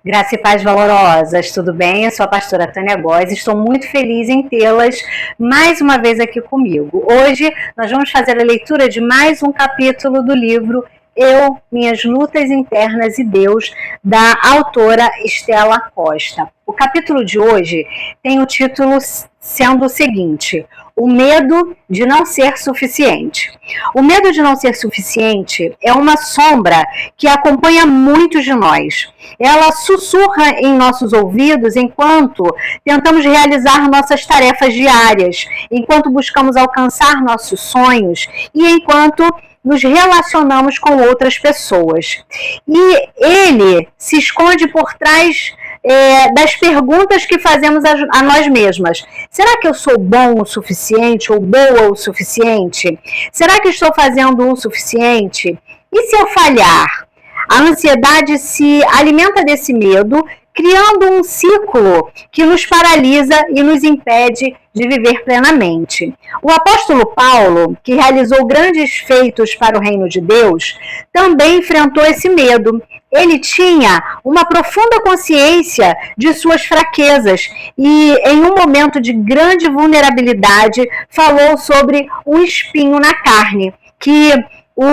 Graça e paz valorosas, tudo bem? Eu sou a pastora Tânia Góes, estou muito feliz em tê-las mais uma vez aqui comigo. Hoje nós vamos fazer a leitura de mais um capítulo do livro Eu, Minhas Lutas Internas e Deus, da autora Estela Costa. O capítulo de hoje tem o título sendo o seguinte: o medo de não ser suficiente. O medo de não ser suficiente é uma sombra que acompanha muitos de nós. Ela sussurra em nossos ouvidos enquanto tentamos realizar nossas tarefas diárias, enquanto buscamos alcançar nossos sonhos e enquanto nos relacionamos com outras pessoas. E ele se esconde por trás das perguntas que fazemos a nós mesmas. Será que eu sou bom o suficiente ou boa o suficiente? Será que estou fazendo o suficiente? E se eu falhar? A ansiedade se alimenta desse medo, criando um ciclo que nos paralisa e nos impede de viver plenamente. O apóstolo Paulo, que realizou grandes feitos para o reino de Deus, também enfrentou esse medo. Ele tinha uma profunda consciência de suas fraquezas e, em um momento de grande vulnerabilidade, falou sobre um espinho na carne que o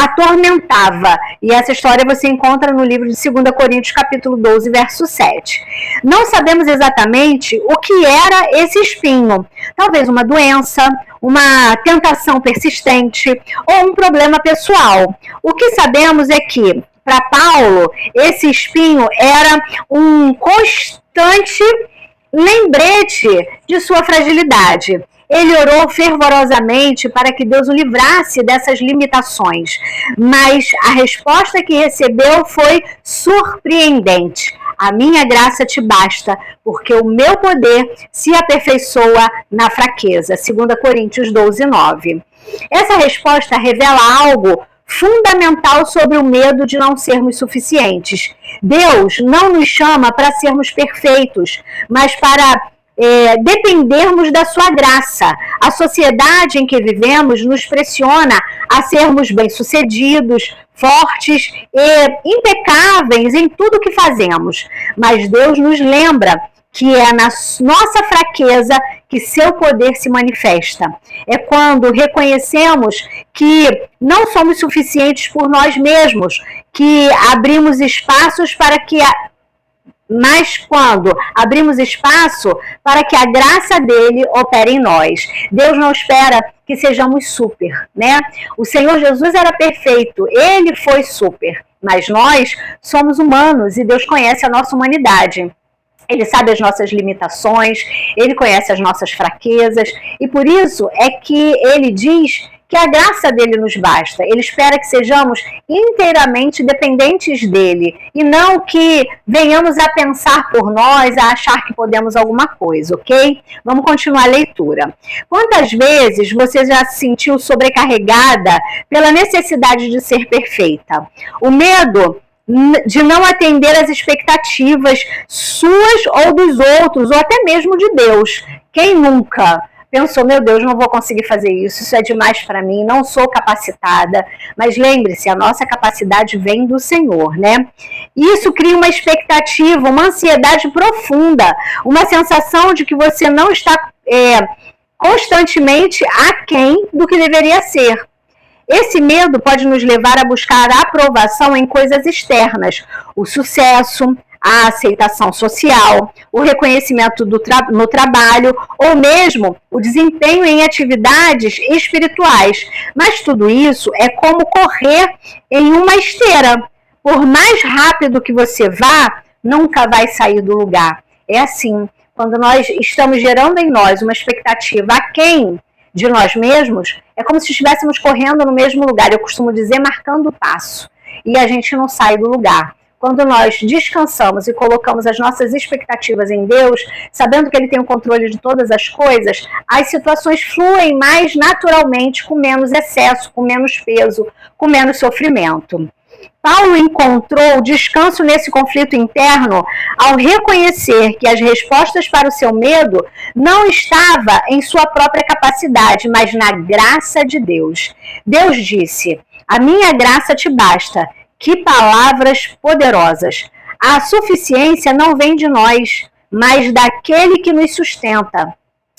atormentava. E essa história você encontra no livro de 2 Coríntios, capítulo 12, verso 7. Não sabemos exatamente o que era esse espinho. Talvez uma doença, uma tentação persistente ou um problema pessoal. O que sabemos é que, para Paulo, esse espinho era um constante lembrete de sua fragilidade. Ele orou fervorosamente para que Deus o livrasse dessas limitações, mas a resposta que recebeu foi surpreendente. A minha graça te basta, porque o meu poder se aperfeiçoa na fraqueza. 2 Coríntios 12, 9. Essa resposta revela algo fundamental sobre o medo de não sermos suficientes. Deus não nos chama para sermos perfeitos, mas para dependermos da sua graça. A sociedade em que vivemos nos pressiona a sermos bem-sucedidos, fortes e impecáveis em tudo que fazemos. Mas Deus nos lembra que é na nossa fraqueza que seu poder se manifesta. É quando reconhecemos que não somos suficientes por nós mesmos, que abrimos espaços para que mas quando abrimos espaço para que a graça dele opere em nós. Deus não espera que sejamos super, né? O Senhor Jesus era perfeito, ele foi super, mas nós somos humanos e Deus conhece a nossa humanidade. Ele sabe as nossas limitações, ele conhece as nossas fraquezas e por isso é que ele diz que a graça dele nos basta. Ele espera que sejamos inteiramente dependentes dele e não que venhamos a pensar por nós, a achar que podemos alguma coisa, ok? Vamos continuar a leitura. Quantas vezes você já se sentiu sobrecarregada pela necessidade de ser perfeita? O medo de não atender às expectativas suas ou dos outros, ou até mesmo de Deus. Quem nunca pensou, meu Deus, não vou conseguir fazer isso é demais para mim, não sou capacitada. Mas lembre-se, a nossa capacidade vem do Senhor, né? Isso cria uma expectativa, uma ansiedade profunda, uma sensação de que você não está constantemente aquém do que deveria ser. Esse medo pode nos levar a buscar a aprovação em coisas externas, o sucesso, a aceitação social, o reconhecimento no trabalho ou mesmo o desempenho em atividades espirituais. Mas tudo isso é como correr em uma esteira. Por mais rápido que você vá, nunca vai sair do lugar. É assim, quando nós estamos gerando em nós uma expectativa aquém de nós mesmos, é como se estivéssemos correndo no mesmo lugar. Eu costumo dizer, marcando o passo. E a gente não sai do lugar. Quando nós descansamos e colocamos as nossas expectativas em Deus, sabendo que Ele tem o controle de todas as coisas, as situações fluem mais naturalmente, com menos excesso, com menos peso, com menos sofrimento. Paulo encontrou descanso nesse conflito interno ao reconhecer que as respostas para o seu medo não estavam em sua própria capacidade, mas na graça de Deus. Deus disse: "A minha graça te basta." Que palavras poderosas! A suficiência não vem de nós, mas daquele que nos sustenta.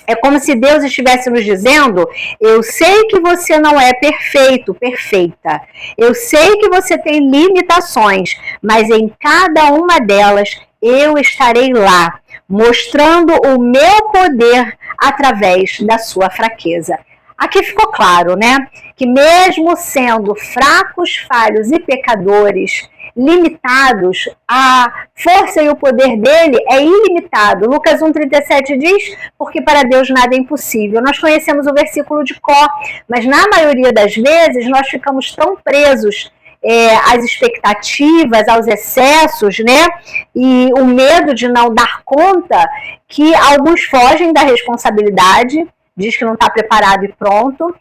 É como se Deus estivesse nos dizendo: eu sei que você não é perfeito, perfeita. Eu sei que você tem limitações, mas em cada uma delas eu estarei lá, mostrando o meu poder através da sua fraqueza. Aqui ficou claro, né? Que mesmo sendo fracos, falhos e pecadores, limitados, a força e o poder dele é ilimitado. Lucas 1,37 diz: porque para Deus nada é impossível. Nós conhecemos o versículo de cor, mas na maioria das vezes nós ficamos tão presos às expectativas, aos excessos, né? E o medo de não dar conta, que alguns fogem da responsabilidade, diz que não está preparado e pronto.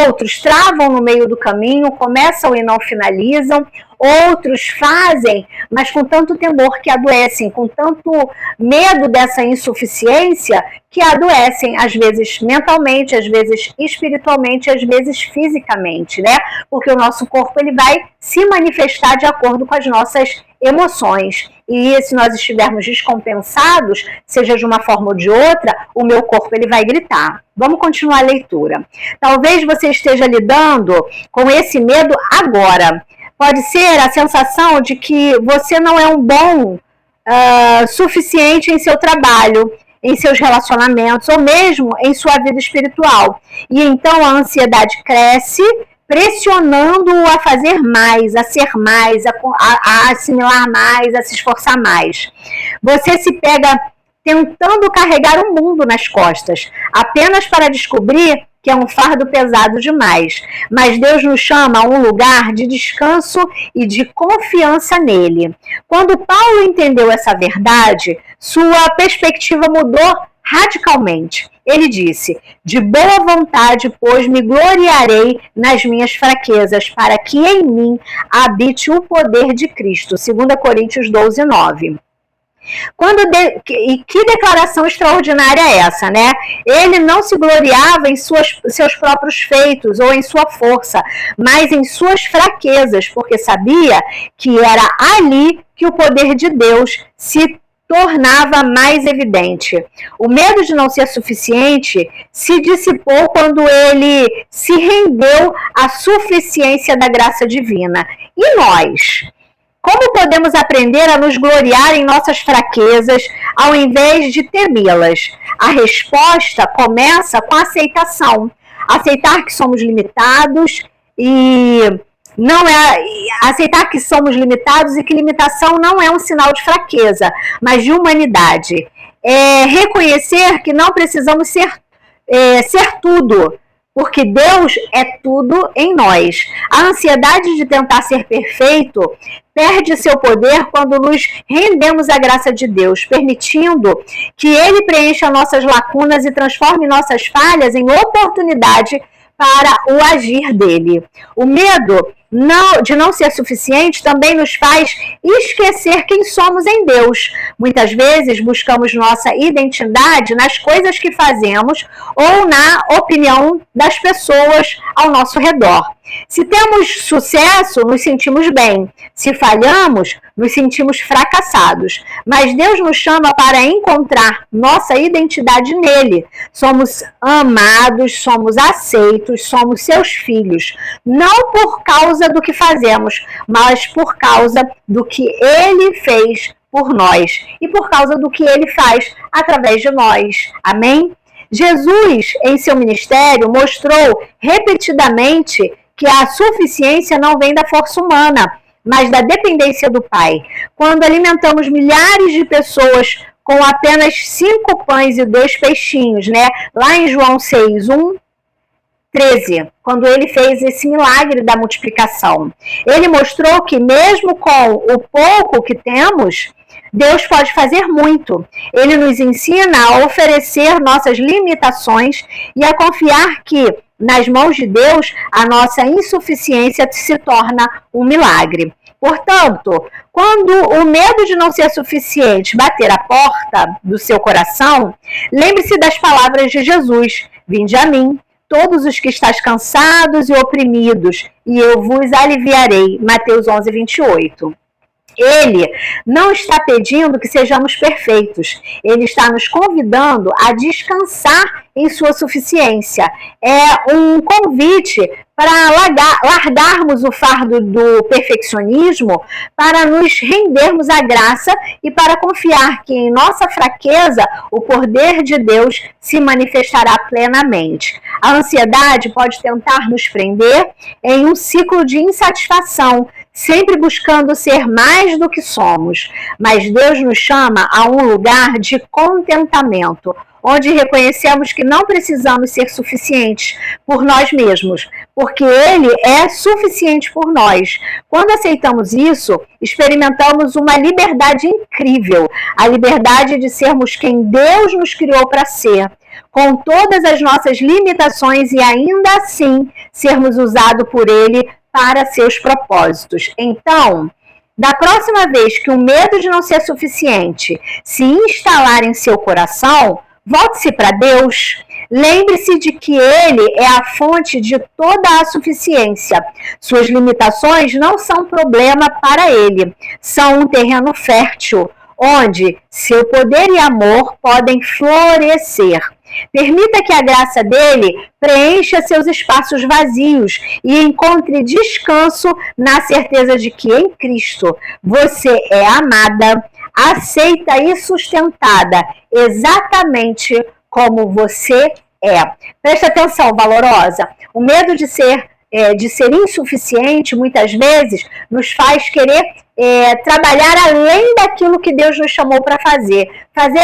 Outros travam no meio do caminho, começam e não finalizam. Outros fazem, mas com tanto temor que adoecem, com tanto medo dessa insuficiência que adoecem, às vezes mentalmente, às vezes espiritualmente, às vezes fisicamente, né? Porque o nosso corpo ele vai se manifestar de acordo com as nossas emoções. E se nós estivermos descompensados, seja de uma forma ou de outra, o meu corpo ele vai gritar. Vamos continuar a leitura. Talvez você esteja lidando com esse medo agora. Pode ser a sensação de que você não é um bom suficiente em seu trabalho, em seus relacionamentos, ou mesmo em sua vida espiritual. E então a ansiedade cresce, pressionando-o a fazer mais, a ser mais, a assimilar mais, a se esforçar mais. Você se pega tentando carregar o mundo nas costas, apenas para descobrir que é um fardo pesado demais. Mas Deus nos chama a um lugar de descanso e de confiança nele. Quando Paulo entendeu essa verdade, sua perspectiva mudou radicalmente. Ele disse: de boa vontade, pois, me gloriarei nas minhas fraquezas, para que em mim habite o poder de Cristo. 2 Coríntios 12, 9. E que declaração extraordinária é essa, né? Ele não se gloriava em seus próprios feitos ou em sua força, mas em suas fraquezas, porque sabia que era ali que o poder de Deus se tornava mais evidente. O medo de não ser suficiente se dissipou quando ele se rendeu à suficiência da graça divina. E nós? Como podemos aprender a nos gloriar em nossas fraquezas ao invés de temê-las? A resposta começa com a aceitação. Aceitar que somos limitados aceitar que somos limitados e que limitação não é um sinal de fraqueza, mas de humanidade. Reconhecer que não precisamos ser tudo, porque Deus é tudo em nós. A ansiedade de tentar ser perfeito perde seu poder quando nos rendemos à graça de Deus, permitindo que Ele preencha nossas lacunas e transforme nossas falhas em oportunidade para o agir dele. O medo de não ser suficiente também nos faz esquecer quem somos em Deus. Muitas vezes buscamos nossa identidade nas coisas que fazemos ou na opinião das pessoas ao nosso redor. Se temos sucesso, nos sentimos bem. Se falhamos, nos sentimos fracassados. Mas Deus nos chama para encontrar nossa identidade nele. Somos amados, somos aceitos, somos seus filhos. Não por causa do que fazemos, mas por causa do que ele fez por nós e por causa do que ele faz através de nós. Amém? Jesus, em seu ministério, mostrou repetidamente que a suficiência não vem da força humana, mas da dependência do Pai. Quando alimentamos milhares de pessoas com apenas 5 pães e 2 peixinhos, né? Lá em João 6, 1, 13, quando ele fez esse milagre da multiplicação. Ele mostrou que mesmo com o pouco que temos, Deus pode fazer muito. Ele nos ensina a oferecer nossas limitações e a confiar que, nas mãos de Deus, a nossa insuficiência se torna um milagre. Portanto, quando o medo de não ser suficiente bater a porta do seu coração, lembre-se das palavras de Jesus: vinde a mim, todos os que estáis cansados e oprimidos, e eu vos aliviarei. Mateus 11, 28. Ele não está pedindo que sejamos perfeitos. Ele está nos convidando a descansar em sua suficiência. É um convite para largarmos o fardo do perfeccionismo, para nos rendermos à graça e para confiar que em nossa fraqueza o poder de Deus se manifestará plenamente. A ansiedade pode tentar nos prender em um ciclo de insatisfação, sempre buscando ser mais do que somos. Mas Deus nos chama a um lugar de contentamento, onde reconhecemos que não precisamos ser suficientes por nós mesmos, porque Ele é suficiente por nós. Quando aceitamos isso, experimentamos uma liberdade incrível, a liberdade de sermos quem Deus nos criou para ser, com todas as nossas limitações e ainda assim sermos usados por Ele para seus propósitos. Então, da próxima vez que o medo de não ser suficiente se instalar em seu coração, volte-se para Deus. Lembre-se de que Ele é a fonte de toda a suficiência. Suas limitações não são problema para Ele, são um terreno fértil, onde seu poder e amor podem florescer. Permita que a graça dele preencha seus espaços vazios e encontre descanso na certeza de que em Cristo você é amada, aceita e sustentada exatamente como você é. Presta atenção, valorosa. O medo de ser insuficiente, muitas vezes, nos faz querer trabalhar além daquilo que Deus nos chamou para fazer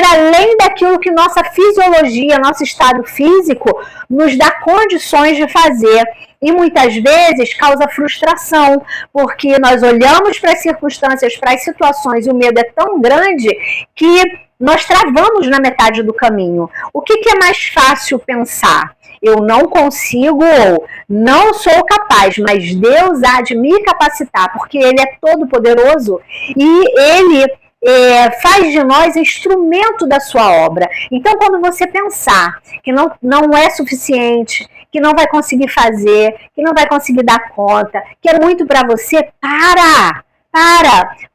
além daquilo que nossa fisiologia, nosso estado físico nos dá condições de fazer. E muitas vezes causa frustração, porque nós olhamos para as circunstâncias, para as situações, e o medo é tão grande que nós travamos na metade do caminho. O que é mais fácil pensar? Eu não consigo ou não sou capaz, mas Deus há de me capacitar, porque Ele é todo poderoso e Ele faz de nós instrumento da sua obra. Então, quando você pensar que não é suficiente, que não vai conseguir fazer, que não vai conseguir dar conta, que é muito para você, para,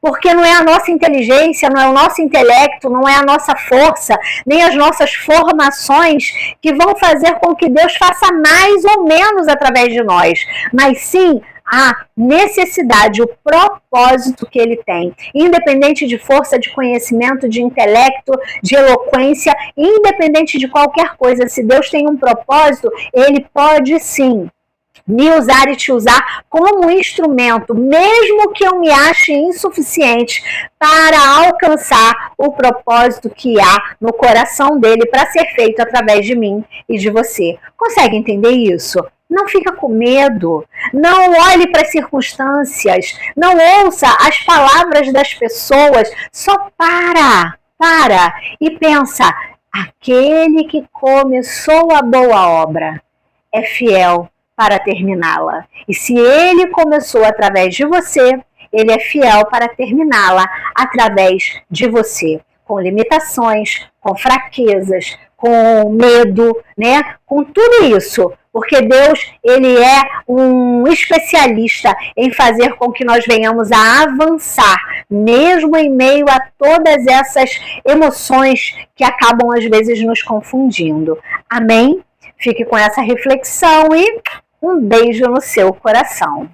porque não é a nossa inteligência, não é o nosso intelecto, não é a nossa força, nem as nossas formações que vão fazer com que Deus faça mais ou menos através de nós, mas sim a necessidade, o propósito que Ele tem, independente de força, de conhecimento, de intelecto, de eloquência, independente de qualquer coisa. Se Deus tem um propósito, Ele pode sim me usar e te usar como instrumento, mesmo que eu me ache insuficiente, para alcançar o propósito que há no coração dele para ser feito através de mim e de você. Consegue entender isso? Não fica com medo, não olhe para as circunstâncias, não ouça as palavras das pessoas, só para e pensa, aquele que começou a boa obra é fiel para terminá-la. E se Ele começou através de você, Ele é fiel para terminá-la através de você, com limitações, com fraquezas, com medo, né? Com tudo isso, porque Deus, Ele é um especialista em fazer com que nós venhamos a avançar, mesmo em meio a todas essas emoções que acabam às vezes nos confundindo. Amém? Fique com essa reflexão e um beijo no seu coração.